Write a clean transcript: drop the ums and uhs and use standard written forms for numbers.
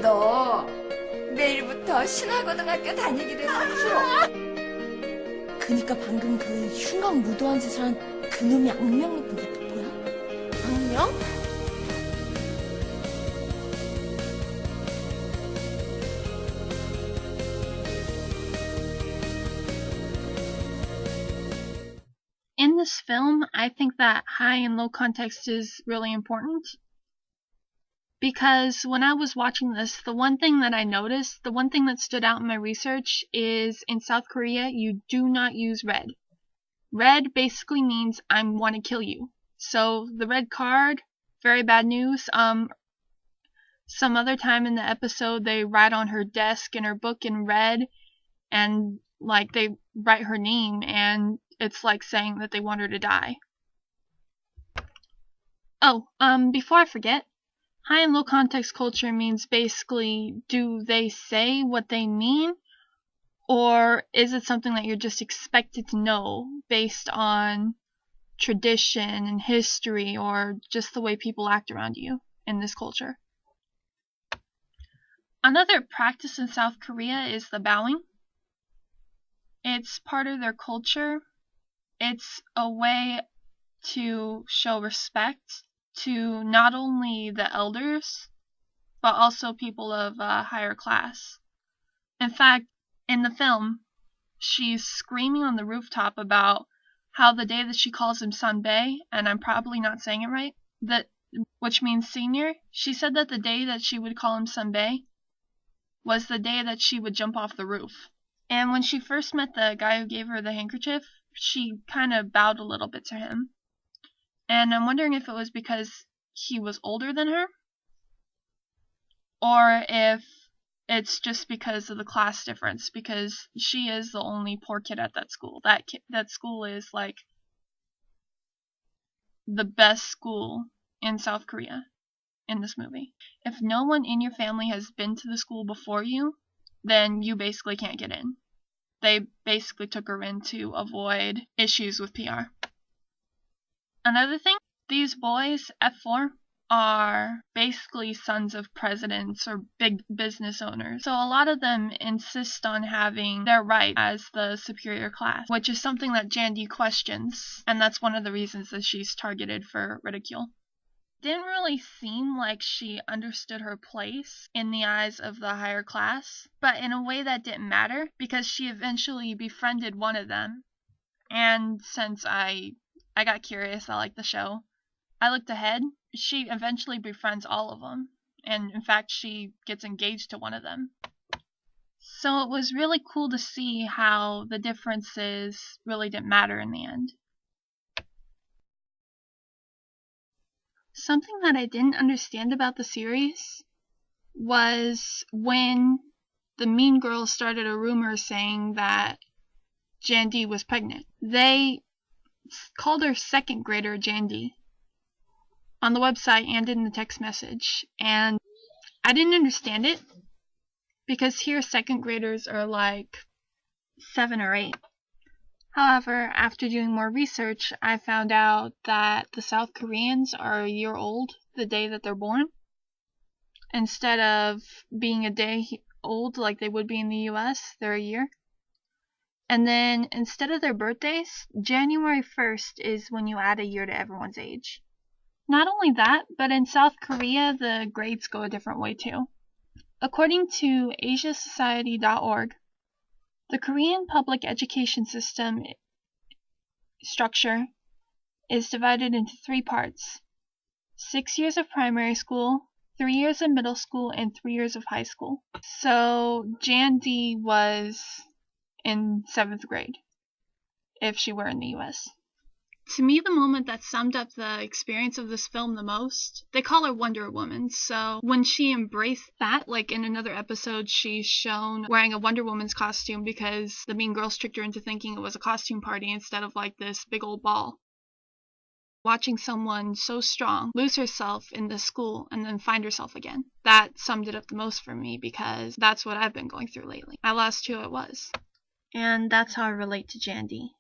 너 내일부터 신화고등학교 다니기로 했어. 그니까 방금 그 흉악 무도한 짓을 한 그놈이 악명 높은 게 뭐야? 악명? In this film, I think that high and low context is really important. Because when I was watching this, the one thing that I noticed, the one thing that stood out in my research is in South Korea, you do not use red. Red basically means I want to kill you. So the red card, very bad news. Some other time in the episode, they write on her desk in her book in red, and like they write her name, and it's like saying that they want her to die. Oh, before I forget, high and low context culture means basically, do they say what they mean? Or is it something that you're just expected to know based on tradition and history or just the way people act around you in this culture? Another practice in South Korea is the bowing. It's part of their culture. It's a way to show respect to not only the elders, but also people of a higher class. In fact, in the film, she's screaming on the rooftop about how the day that she calls him Sanbae, and I'm probably not saying it right, which means senior, she said that the day that she would call him Sanbae was the day that she would jump off the roof. And when she first met the guy who gave her the handkerchief, she kind of bowed a little bit to him. And I'm wondering if it was because he was older than her, or if it's just because of the class difference, because she is the only poor kid at that school. That school is like the best school in South Korea in this movie. If no one in your family has been to the school before you, then you basically can't get in. They basically took her in to avoid issues with PR. Another thing, these boys, F4, are basically sons of presidents or big business owners. So a lot of them insist on having their right as the superior class, which is something that Jandy questions, and that's one of the reasons that she's targeted for ridicule. Didn't really seem like she understood her place in the eyes of the higher class, but in a way that didn't matter because she eventually befriended one of them. And since I got curious, I liked the show, I looked ahead. She eventually befriends all of them, and in fact she gets engaged to one of them. So it was really cool to see how the differences really didn't matter in the end. Something that I didn't understand about the series was when the mean girls started a rumor saying that Jandy was pregnant. They called her second grader Jandy on the website and in the text message, and I didn't understand it because here second graders are like 7 or 8. However, after doing more research, I found out that the South Koreans are a year old the day that they're born, instead of being a day old like they would be in the US, they're a year. And then instead of their birthdays, January 1st is when you add a year to everyone's age. Not only that, but in South Korea, the grades go a different way too. According to asiasociety.org, the Korean public education system structure is divided into 3 parts: 6 years of primary school, 3 years of middle school, and 3 years of high school. So Jandy was in 7th grade if she were in the US. To me, the moment that summed up the experience of this film the most, they call her Wonder Woman. So when she embraced that, like in another episode, she's shown wearing a Wonder Woman's costume because the mean girls tricked her into thinking it was a costume party instead of like this big old ball. Watching someone so strong lose herself in the school and then find herself again, that summed it up the most for me because that's what I've been going through lately. I lost who it was. And that's how I relate to Jandy.